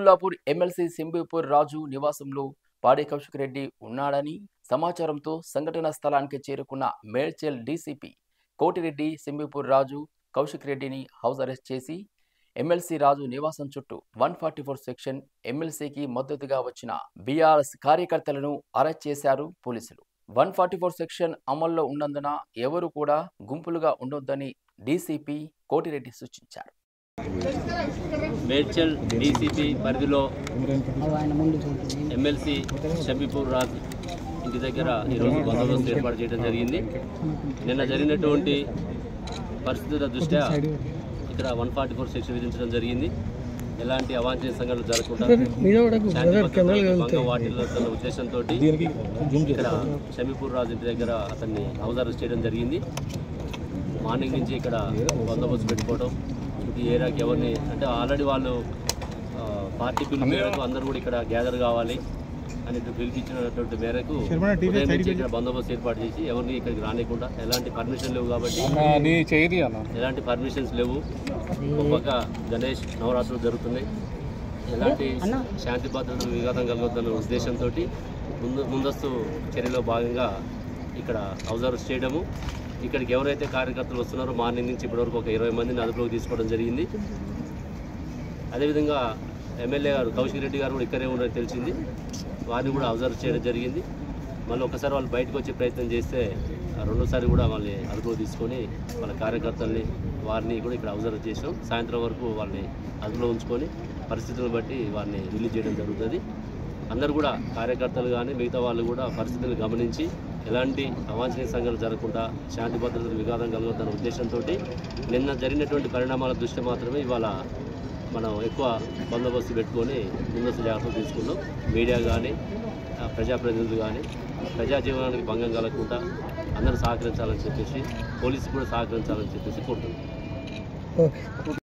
Quthbullapur MLC సింబీపూర్ రాజు నివాసంలో పాడి కౌశిక్ రెడ్డి ఉన్నాడని సమాచారంతో సంఘటనా స్థలానికి చేరుకున్న మేడ్చల్ డీసీపీ కోటిరెడ్డి సింబీపూర్ రాజు కౌశిక్ రెడ్డిని హౌస్ అరెస్ట్ చేసి ఎమ్మెల్సీ రాజు నివాసం చుట్టూ 144 సెక్షన్ ఎమ్మెల్సీకి మద్దతుగా వచ్చిన బీఆర్ఎస్ కార్యకర్తలను అరెస్ట్ చేశారు పోలీసులు. 144 సెక్షన్ అమల్లో ఉన్నందున ఎవరు కూడా గుంపులుగా ఉండొద్దని డీసీపీ కోటిరెడ్డి సూచించారు. మేడ్చల్ డీసీపీ పరిధిలో ఎమ్మెల్సీ షబీపూర్ రాజ్ ఇంటి దగ్గర ఈరోజు బందోబస్తు ఏర్పాటు చేయడం జరిగింది. నిన్న జరిగినటువంటి పరిస్థితుల దృష్ట్యా ఇక్కడ 144 సెక్షన్ విధించడం జరిగింది. ఎలాంటి అవాంఛనీయ సంఘటనలు జరగకుండా వాటిల్లుతున్న ఉద్దేశంతో ఇక్కడ షబీపూర్ రాజ్ ఇంటి దగ్గర అతన్ని హౌస్ అరెస్ట్ చేయడం జరిగింది. మార్నింగ్ నుంచి ఇక్కడ బందోబస్తు పెట్టుకోవడం, ఈ ఏరియాకి ఎవరిని అంటే ఆల్రెడీ వాళ్ళు పార్టీ పిలుపు మేరకు అందరూ కూడా ఇక్కడ గ్యాదర్ కావాలి అని పిలిపించినటువంటి మేరకు ఇక్కడ బందోబస్తు ఏర్పాటు చేసి ఎవరిని ఇక్కడికి రానికుండా, ఎలాంటి పర్మిషన్ లేవు కాబట్టి ఎలాంటి పర్మిషన్స్ లేవు. ఒక్కొక్క గణేష్ నవరాత్రులు జరుగుతున్నాయి, ఎలాంటి శాంతి భద్రతలు విఘాతం కలగొద్దన్న ఉద్దేశంతో ముందస్తు చర్యలో భాగంగా ఇక్కడ హౌస్ అరెస్ట్ చేయడము. ఇక్కడికి ఎవరైతే కార్యకర్తలు వస్తున్నారో మార్నింగ్ నుంచి ఇప్పటివరకు ఒక 20 మందిని అదుపులోకి తీసుకోవడం జరిగింది. అదేవిధంగా ఎమ్మెల్యే గారు కౌశిక్ రెడ్డి గారు కూడా ఇక్కడే ఉన్నారని తెలిసింది, వారిని కూడా అబ్జర్వ్ చేయడం జరిగింది. మళ్ళీ ఒకసారి వాళ్ళు బయటకు వచ్చే ప్రయత్నం చేస్తే రెండోసారి కూడా వాళ్ళని అదుపులో తీసుకొని వాళ్ళ కార్యకర్తల్ని వారిని కూడా ఇక్కడ అబ్జర్వ్ చేసాం. సాయంత్రం వరకు వాళ్ళని అదుపులో ఉంచుకొని పరిస్థితులను బట్టి వారిని రిలీజ్ చేయడం జరుగుతుంది. అందరూ కూడా కార్యకర్తలు కానీ మిగతా వాళ్ళు కూడా పరిస్థితులను గమనించి ఎలాంటి అవాంఛనీయ సంఘటనలు జరగకుండా శాంతి భద్రతలు విఘాతం కలగొద్దన్న ఉద్దేశంతో నిన్న జరిగినటువంటి పరిణామాల దృష్ట్యా మాత్రమే ఇవాళ మనం ఎక్కువ బందోబస్తు పెట్టుకొని ముందస్తు జాగ్రత్తలు తీసుకున్నాం. మీడియా కానీ ప్రజాప్రతినిధులు కానీ ప్రజా జీవనానికి భంగం కలగకుండా అందరూ సహకరించాలని చెప్పేసి, పోలీసు కూడా సహకరించాలని చెప్పేసి కోరుతున్నాం.